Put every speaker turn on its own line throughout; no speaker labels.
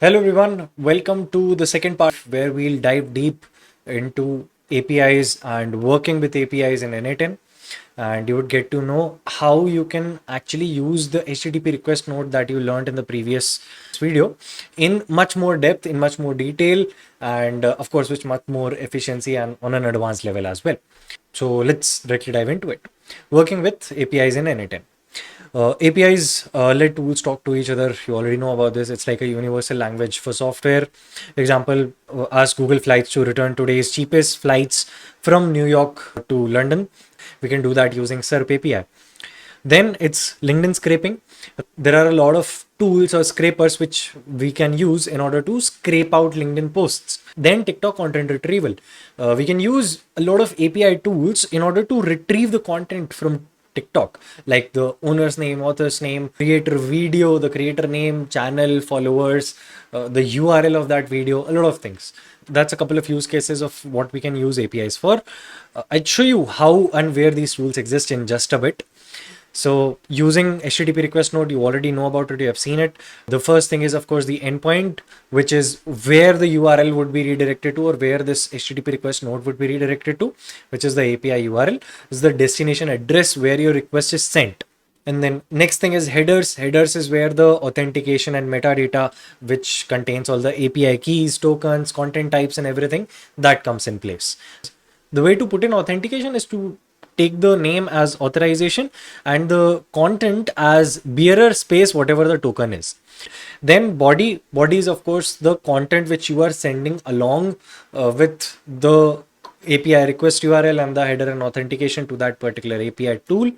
Hello everyone, welcome to the second part where we'll dive deep into APIs and working with APIs in n8n, and you would get to know how you can actually use the HTTP request node that you learned in the previous video in much more depth, in much more detail, and of course with much more efficiency and on an advanced level as well. So let's directly dive into it. Working with APIs in n8n. APIs let tools talk to each other. You already know about this. It's like a universal language for software. Example, ask Google Flights to return today's cheapest flights from New York to London. We can do that using SERP API. Then it's LinkedIn scraping. There are a lot of tools or scrapers which we can use in order to scrape out LinkedIn posts. Then TikTok content retrieval. We can use a lot of API tools in order to retrieve the content from TikTok, like the owner's name, author's name, creator video, the creator name, channel, followers, the URL of that video, a lot of things. That's a couple of use cases of what we can use APIs for. I'd show you how and where these tools exist in just a bit. So using HTTP request node, you already know about it, you have seen it. The first thing is, of course, the endpoint, which is where the URL would be redirected to, or where this HTTP request node would be redirected to, which is the API URL. This is the destination address where your request is sent. And then next thing is headers. Headers is where the authentication and metadata, which contains all the API keys, tokens, content types, and everything that comes in place. The way to put in authentication is to take the name as authorization and the content as bearer space whatever the token is. Then body is of course the content which you are sending along with the API request URL and the header and authentication to that particular API tool.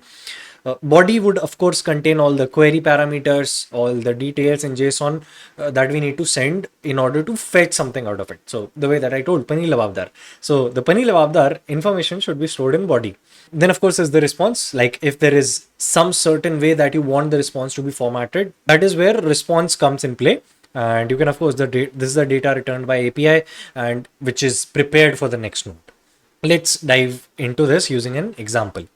Body would of course contain all the query parameters, all the details in JSON that we need to send in order to fetch something out of it. So the way that I told, Pani Lavabdar. So the Pani Lavabdar information should be stored in body. Then of course is the response. Like if there is some certain way that you want the response to be formatted, that is where response comes in play. And you can of course, this is the data returned by API and which is prepared for the next node. Let's dive into this using an example.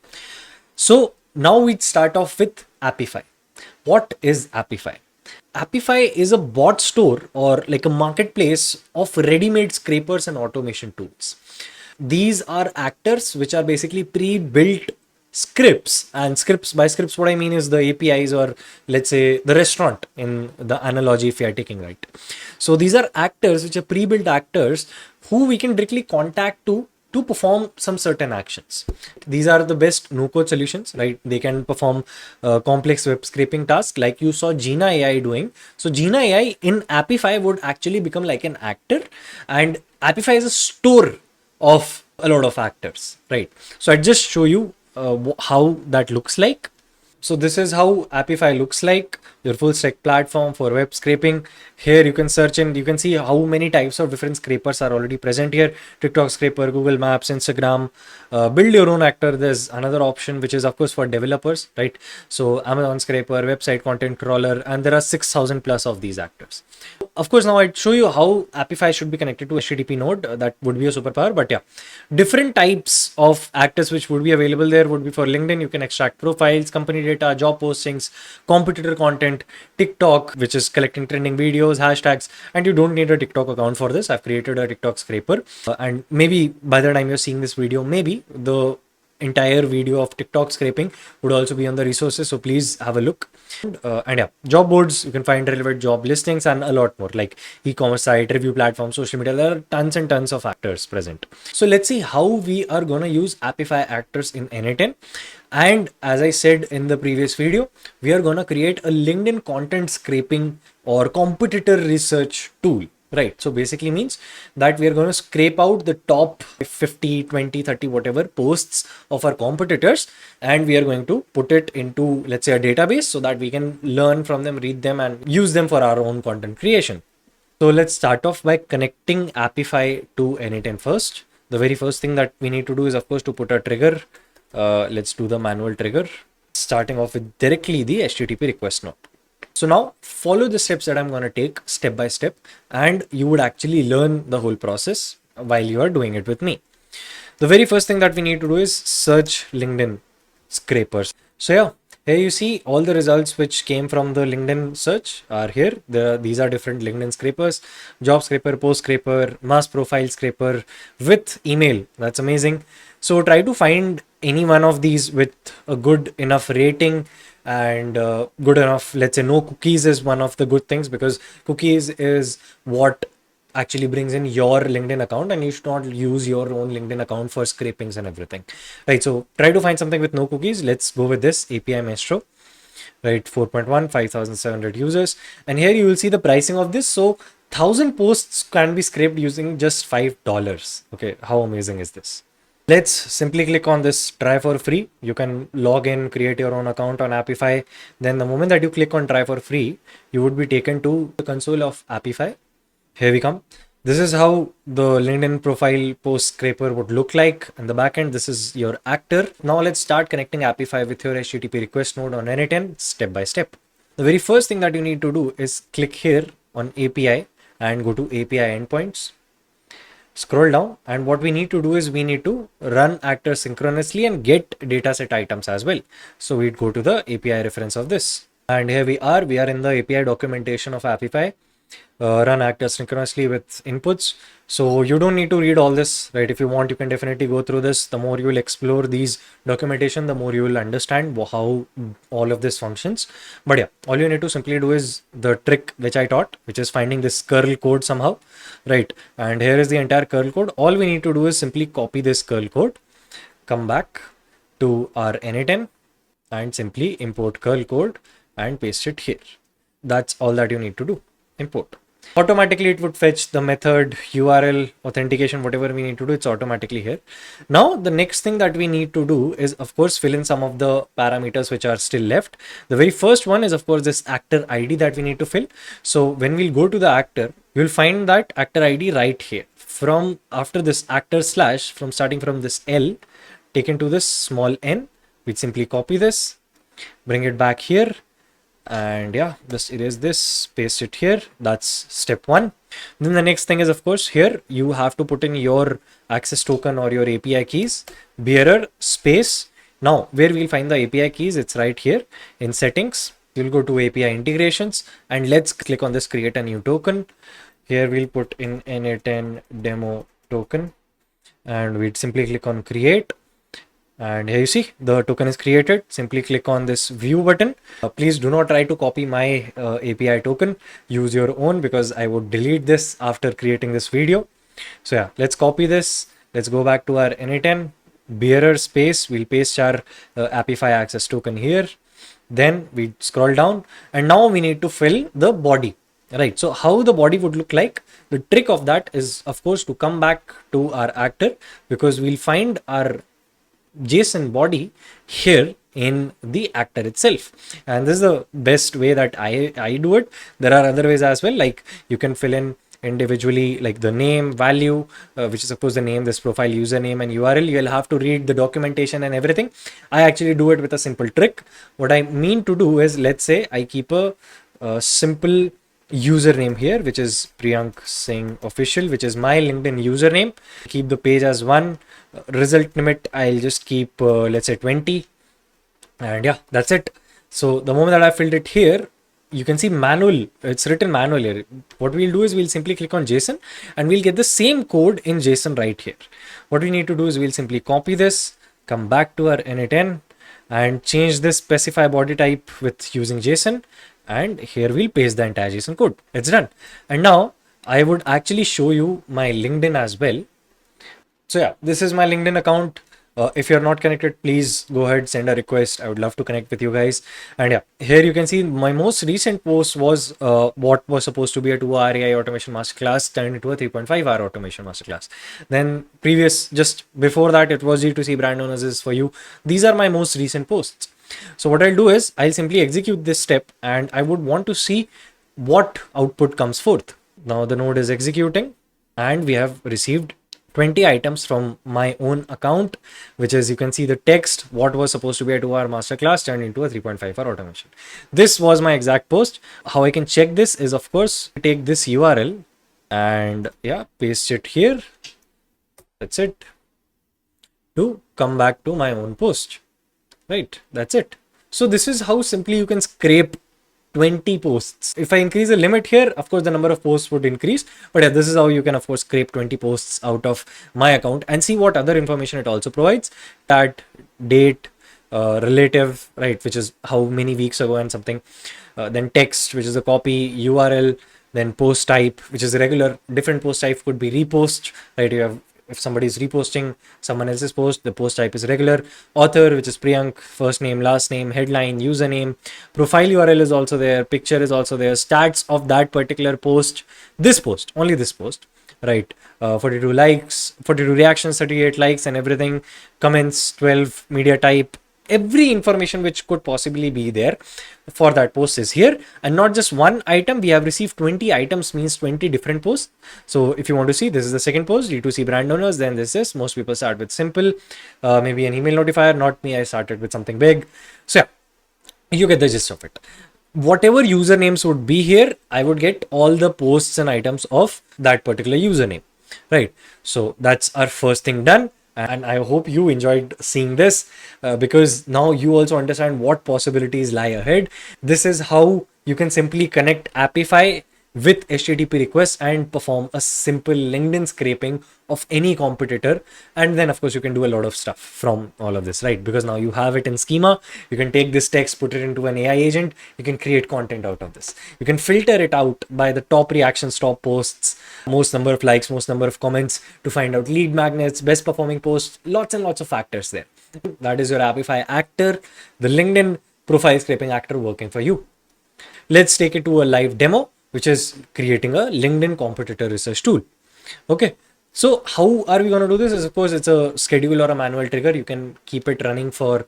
So now we start off with Appify. What is Appify? Appify is a bot store or like a marketplace of ready-made scrapers and automation tools. These are actors which are basically pre-built scripts, and scripts, by scripts what I mean is the APIs, or let's say the restaurant in the analogy if you are taking, right? So these are actors which are pre-built actors who we can directly contact to perform some certain actions. These are the best no-code solutions, right? They can perform complex web scraping tasks like you saw Gina AI doing. So Gina AI in Appify would actually become like an actor, and Appify is a store of a lot of actors, right? So I just show you how that looks like. So this is how Appify looks like, your full stack platform for web scraping. Here you can search and you can see how many types of different scrapers are already present here. TikTok scraper, Google Maps, Instagram, build your own actor. There's another option, which is of course for developers, right? So Amazon scraper, website content crawler, and there are 6,000 plus of these actors. Of course, now I'd show you how Appify should be connected to HTTP node. That would be a superpower, but yeah, different types of actors which would be available there would be for LinkedIn. You can extract profiles, company data, job postings, competitor content, TikTok, which is collecting trending videos, hashtags, and you don't need a TikTok account for this. I've created a TikTok scraper, and maybe by the time you're seeing this video, maybe the entire video of TikTok scraping would also be on the resources, so please have a look. And yeah, job boards, you can find relevant job listings and a lot more, like e-commerce site, review platform, social media. There are tons and tons of actors present. So let's see how we are going to use Appify Actors in n8n. And as I said in the previous video, we are going to create a LinkedIn content scraping or competitor research tool. Right. So basically means that we are going to scrape out the top 50, 20, 30, whatever posts of our competitors, and we are going to put it into, let's say, a database so that we can learn from them, read them, and use them for our own content creation. So let's start off by connecting Appify to n8n first. The very first thing that we need to do is, of course, to put a trigger. Let's do the manual trigger, starting off with directly the HTTP request node. So now follow the steps that I'm going to take step by step, and you would actually learn the whole process while you are doing it with me. The very first thing that we need to do is search LinkedIn scrapers. So yeah, Here you see all the results which came from the LinkedIn search are here. These are different LinkedIn scrapers: job scraper, post scraper, mass profile scraper with email. That's amazing. So try to find any one of these with a good enough rating and good enough, let's say no cookies is one of the good things, because cookies is what actually brings in your LinkedIn account, and you should not use your own LinkedIn account for scrapings and everything, right? So try to find something with no cookies. Let's go with this API Maestro, right? 4.1, 5,700 users, and here you will see the pricing of this. So 1,000 posts can be scraped using just $5. Okay, how amazing is this? Let's simply click on this try for free. You can log in, create your own account on Appify. Then the moment that you click on try for free, you would be taken to the console of Appify. Here we come. This is how the LinkedIn profile post scraper would look like. In the backend, this is your actor. Now let's start connecting Appify with your HTTP request node on n8n step by step. The very first thing that you need to do is click here on API and go to API endpoints. Scroll down, and what we need to do is we need to run actors synchronously and get dataset items as well. So we'd go to the API reference of this, and here we are in the API documentation of Appify. Run actors synchronously with inputs. So you don't need to read all this, right? If you want, you can definitely go through this. The more you will explore these documentation, the more you will understand how all of this functions. But yeah, all you need to simply do is the trick which I taught, which is finding this curl code somehow, right? And here is the entire curl code. All we need to do is simply copy this curl code, come back to our n8n and simply import curl code and paste it here. That's all that you need to do. Import. Automatically it would fetch the method, URL, authentication, whatever we need to do, it's automatically here. Now the next thing that we need to do is of course fill in some of the parameters which are still left. The very first one is of course this actor ID that we need to fill. So when we'll go to the actor, you'll find that actor ID right here. From after this actor slash, from starting from this L taken to this small n, we simply copy this, bring it back here, and yeah, just erase this, paste it here. That's step one. Then the next thing is of course here you have to put in your access token or your API keys, bearer space. Now where we'll find the API keys, it's right here in settings. You'll go to API integrations and let's click on this create a new token. Here we'll put in n8n demo token and we'd simply click on create. And here you see the token is created. Simply click on this view button. Please do not try to copy my API token. Use your own, because I would delete this after creating this video. So yeah, let's copy this. Let's go back to our n8n bearer space. We'll paste our Appify access token here. Then we scroll down and now we need to fill the body. Right, so how the body would look like, the trick of that is of course to come back to our actor, because we'll find our JSON body here in the actor itself, and this is the best way that I do it. There are other ways as well, like you can fill in individually like the name, value, which is suppose the name, this profile username and URL. You'll have to read the documentation and everything. I actually do it with a simple trick. What I mean to do is, let's say I keep a simple username here, which is Priyank Singh official, which is my LinkedIn username. Keep the page as 1. Result limit I'll just keep let's say 20, and yeah, that's it. So the moment that I filled it here, you can see manual, it's written manual here. What we'll do is we'll simply click on JSON and we'll get the same code in JSON right here. What we need to do is we'll simply copy this, come back to our n8n and change this specify body type with using JSON, and here we'll paste the entire JSON code. It's done. And now I would actually show you my LinkedIn as well. So yeah, this is my LinkedIn account. If you're not connected, please go ahead, send a request. I would love to connect with you guys. And yeah, here you can see my most recent post was what was supposed to be a 2-hour AI automation masterclass turned into a 3.5-hour automation masterclass. Then previous, just before that, it was G2C brand owners is for you. These are my most recent posts. So what I'll do is I'll simply execute this step and I would want to see what output comes forth. Now the node is executing and we have received 20 items from my own account, which is, you can see the text, what was supposed to be a 2-hour masterclass turned into a 3.5-hour automation. This was my exact post. How I can check this is, of course, take this URL and yeah, paste it here. That's it. To come back to my own post. Right, that's it. So this is how simply you can scrape 20 posts. If I increase the limit here, of course, the number of posts would increase. But yeah, this is how you can, of course, scrape 20 posts out of my account and see what other information it also provides. That date, relative, right, which is how many weeks ago and something. Then text, which is a copy, URL, then post type, which is regular. Different post type could be repost, right? You have, if somebody is reposting someone else's post, the post type is regular. Author, which is Priyank, first name, last name, headline, username. Profile URL is also there. Picture is also there. Stats of that particular post. This post, only this post, right? 42 likes, 42 reactions, 38 likes, and everything. Comments, 12. Media type. Every information which could possibly be there for that post is here, and not just one item. We have received 20 items, means 20 different posts. So if you want to see, this is the second post, D2C brand owners. Then this is, most people start with simple, maybe an email notifier. Not me, I started with something big. So yeah, you get the gist of it. Whatever usernames would be here, I would get all the posts and items of that particular username, right? So that's our first thing done. And I hope you enjoyed seeing this, because now you also understand what possibilities lie ahead. This is how you can simply connect Appify with HTTP requests and perform a simple LinkedIn scraping of any competitor. And then of course you can do a lot of stuff from all of this, right? Because now you have it in schema. You can take this text, put it into an AI agent. You can create content out of this. You can filter it out by the top reactions, top posts, most number of likes, most number of comments, to find out lead magnets, best performing posts, lots and lots of factors there. That is your Appify Actor, the LinkedIn profile scraping actor working for you. Let's take it to a live demo, which is creating a LinkedIn competitor research tool. Okay. So how are we going to do this? Is, of course, it's a schedule or a manual trigger. You can keep it running for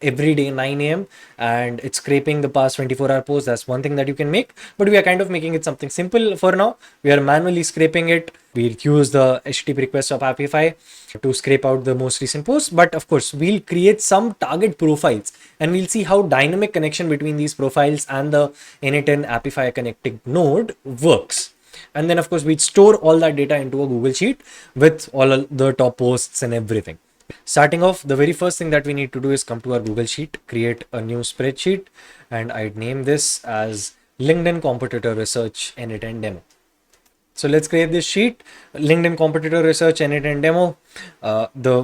every day 9 a.m. and it's scraping the past 24-hour posts. That's one thing that you can make, but we are kind of making it something simple for now. We are manually scraping it. We'll use the HTTP request of Appify to scrape out the most recent posts. But of course, we'll create some target profiles and we'll see how dynamic connection between these profiles and the n8n Appify connecting node works. And then of course, we'd store all that data into a Google Sheet with all the top posts and everything. Starting off, the very first thing that we need to do is come to our Google Sheet, create a new spreadsheet, and I'd name this as LinkedIn Competitor Research n8n Demo. So let's create this sheet, LinkedIn Competitor Research n8n Demo.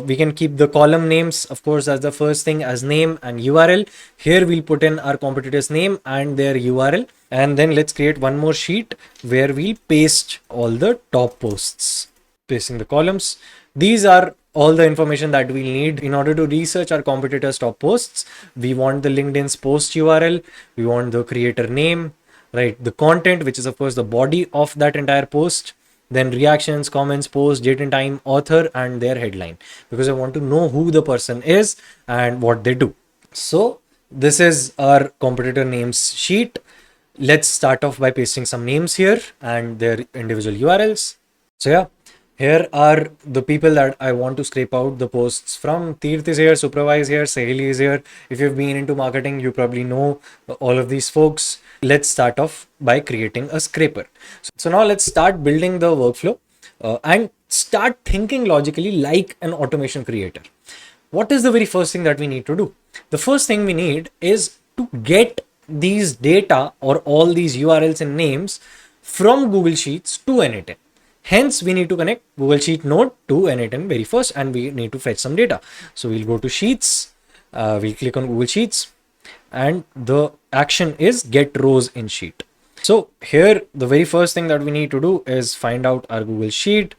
We can keep the column names, of course, as the first thing, as name and URL. Here we'll put in our competitor's name and their URL. And then let's create one more sheet where we'll paste all the top posts. Pasting the columns. These are all the information that we'll need in order to research our competitors' top posts. We want the LinkedIn's post URL. We want the creator name, right? The content, which is of course the body of that entire post. Then reactions, comments, post, date and time, author, and their headline, because I want to know who the person is and what they do. So this is our competitor names sheet. Let's start off by pasting some names here and their individual URLs. So yeah, here are the people that I want to scrape out the posts from. Tirth is here, Supervise here, Sahili is here. If you've been into marketing, you probably know all of these folks. Let's start off by creating a scraper. So now let's start building the workflow and start thinking logically like an automation creator. What is the very first thing that we need to do? The first thing we need is to get these data or all these URLs and names from Google Sheets to n8n. Hence, we need to connect Google Sheet node to n8n very first, and we need to fetch some data. So we'll go to Sheets, we'll click on Google Sheets, and the action is get rows in sheet. So here, the very first thing that we need to do is find out our Google Sheet,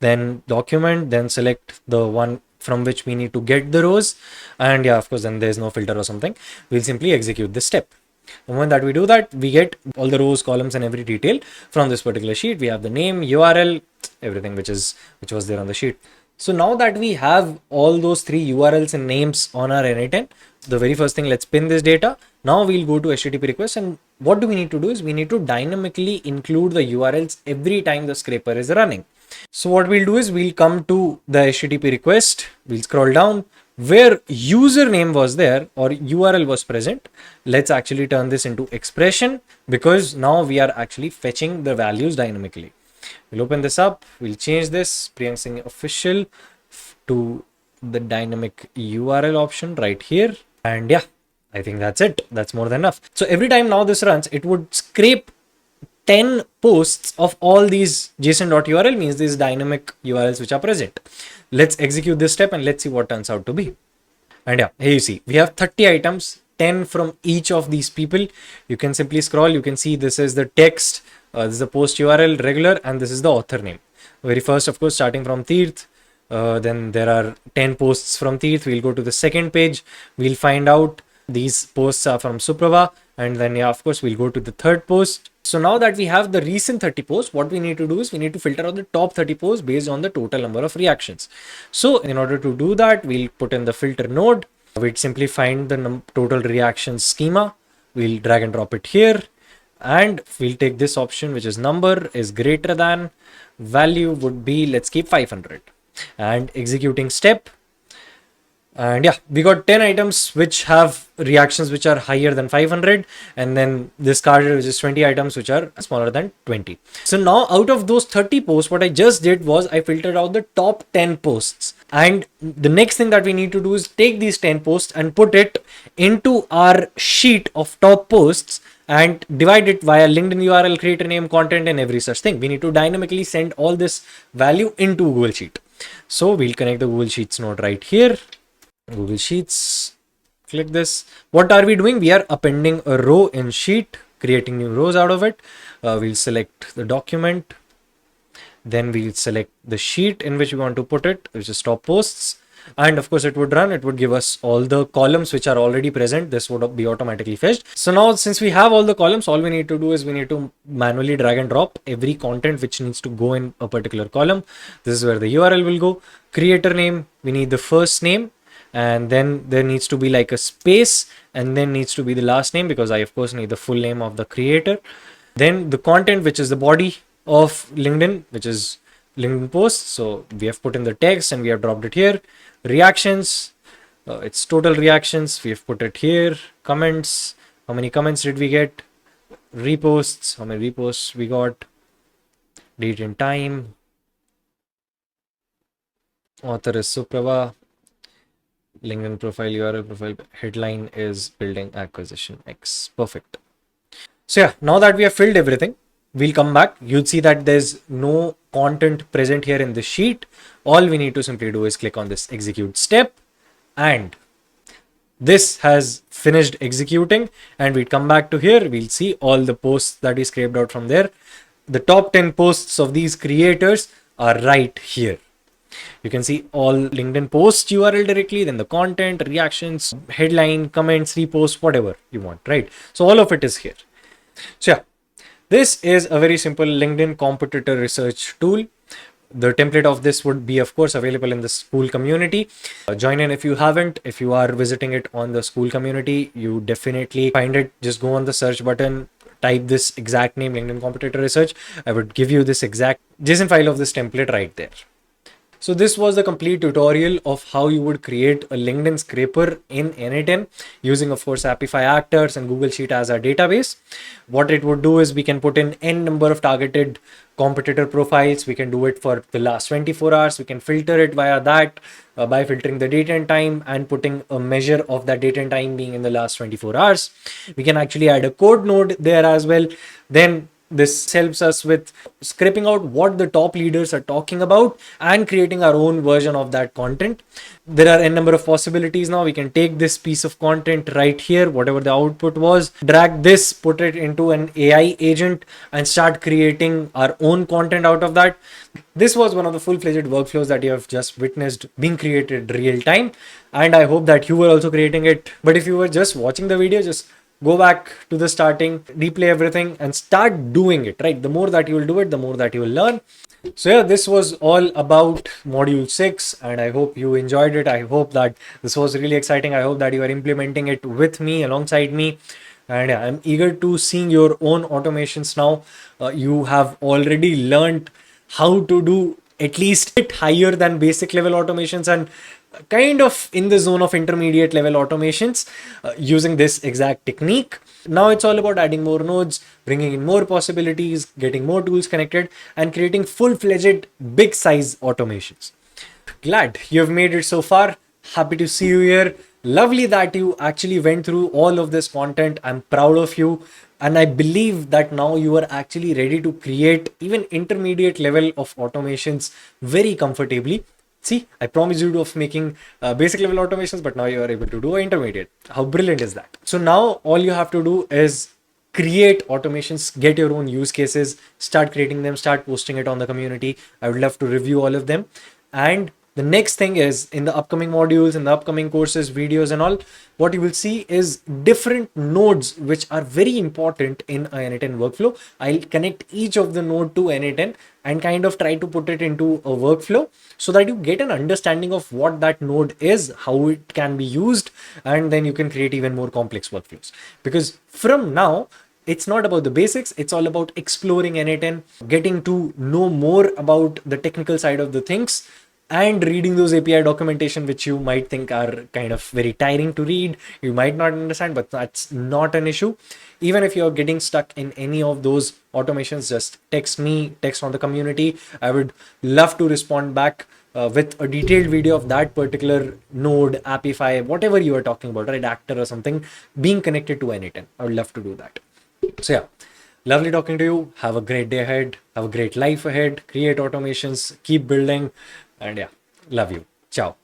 then document, then select the one from which we need to get the rows. And yeah, of course, then there's no filter or something. We'll simply execute this step. The moment that we do that, we get all the rows, columns, and every detail from this particular sheet. We have the name, URL, everything which was there on the sheet. So now that we have all those three URLs and names on our n8n, the very first thing, let's pin this data. Now we'll go to HTTP request, and what do we need to do is we need to dynamically include the URLs every time the scraper is running. So what we'll do is we'll come to the HTTP request, we'll scroll down. Where username was there or URL was present, let's actually turn this into expression, because now we are actually fetching the values dynamically. We'll open this up, we'll change this Priyank Singh official to the dynamic URL option right here. And yeah, I think that's it. That's more than enough. So every time now this runs, it would scrape 10 posts of all these JSON.url, means these dynamic URLs which are present. Let's execute this step and let's see what turns out to be. And yeah, here you see, we have 30 items, 10 from each of these people. You can simply scroll. You can see this is the text, this is the post URL regular, and this is the author name. Very first, of course, starting from Tirth. Then there are 10 posts from Tirth. We'll go to the second page. We'll find out these posts are from Suprava. And then, yeah, of course, we'll go to the third post. So now that we have the recent 30 posts, what we need to do is we need to filter out the top 30 posts based on the total number of reactions. So in order to do that, we'll put in the filter node. We'd simply find the total reactions schema. We'll drag and drop it here. And we'll take this option, which is number is greater than, value would be, let's keep 500. And executing step. And yeah, we got 10 items which have reactions which are higher than 500, and then discarded, which is 20 items which are smaller than 20. So now out of those 30 posts, what I just did was I filtered out the top 10 posts. And the next thing that we need to do is take these 10 posts and put it into our sheet of top posts and divide it via LinkedIn URL, creator name, content, and every such thing. We need to dynamically send all this value into Google Sheet. So we'll connect the Google Sheets node right here. Google Sheets, click this. What are we doing? We are appending a row in Sheet, creating new rows out of it. We'll select the document. Then we'll select the sheet in which we want to put it, which is top posts. And of course it would run, it would give us all the columns which are already present. This would be automatically fetched. So now since we have all the columns, all we need to do is we need to manually drag and drop every content which needs to go in a particular column. This is where the URL will go. Creator name, we need the first name, and then there needs to be like a space, and then needs to be the last name, because I of course need the full name of the creator. Then the content, which is the body of LinkedIn, which is LinkedIn posts. So we have put in the text and we have dropped it here. Reactions, it's total reactions, we have put it here. Comments, how many comments did we get? Reposts, how many reposts we got? Date and time. Author is Suprava. LinkedIn profile, URL profile, headline is building acquisition X. Perfect. So yeah, now that we have filled everything, we'll come back. You'd see that there's no content present here in the sheet. All we need to simply do is click on this execute step, and this has finished executing. And we come back to here. We'll see all the posts that we scraped out from there. The top 10 posts of these creators are right here. You can see all LinkedIn posts URL directly, then the content, reactions, headline, comments, repost, whatever you want, right? So all of it is here. So yeah, this is a very simple LinkedIn competitor research tool. The template of this would be, of course, available in the school community. Join in if you haven't. If you are visiting it on the school community, you definitely find it. Just go on the search button, type this exact name, LinkedIn competitor research. I would give you this exact JSON file of this template right there. So this was the complete tutorial of how you would create a LinkedIn scraper in n8n using, of course, Appify Actors and Google Sheet as our database. What it would do is we can put in n number of targeted competitor profiles. We can do it for the last 24 hours. We can filter it via that by filtering the date and time and putting a measure of that date and time being in the last 24 hours. We can actually add a code node there as well. Then this helps us with scraping out what the top leaders are talking about and creating our own version of that content. There are a number of possibilities now. We can take this piece of content right here, whatever the output was, drag this, put it into an AI agent and start creating our own content out of that. This was one of the full-fledged workflows that you have just witnessed being created real time. And I hope that you were also creating it. But if you were just watching the video, just go back to the starting, replay everything and start doing it, right? The more that you will do it, the more that you will learn. So yeah, this was all about module 6 and I hope you enjoyed it. I hope that this was really exciting. I hope that you are implementing it with me, alongside me. And yeah, I'm eager to seeing your own automations now. You have already learned how to do at least higher than basic level automations and kind of in the zone of intermediate level automations using this exact technique. Now it's all about adding more nodes, bringing in more possibilities, getting more tools connected and creating full-fledged big size automations. Glad you've made it so far. Happy to see you here. Lovely that you actually went through all of this content. I'm proud of you. And I believe that now you are actually ready to create even intermediate level of automations very comfortably. See, I promised you of making basic level automations, but now you are able to do intermediate. How brilliant is that? So now all you have to do is create automations, get your own use cases, start creating them, start posting it on the community. I would love to review all of them. And the next thing is, in the upcoming modules, in the upcoming courses, videos and all, what you will see is different nodes which are very important in a n8n workflow. I'll connect each of the node to n8n and kind of try to put it into a workflow so that you get an understanding of what that node is, how it can be used, and then you can create even more complex workflows. Because from now, it's not about the basics, it's all about exploring n8n, getting to know more about the technical side of the things, and reading those API documentation, which you might think are kind of very tiring to read. You might not understand, but that's not an issue. Even if you're getting stuck in any of those automations, just text me, text on the community. I would love to respond back with a detailed video of that particular node, Appify, whatever you are talking about, right? Actor or something being connected to n8n. I would love to do that. So yeah, lovely talking to you. Have a great day ahead. Have a great life ahead. Create automations, keep building, and yeah, love you. Ciao.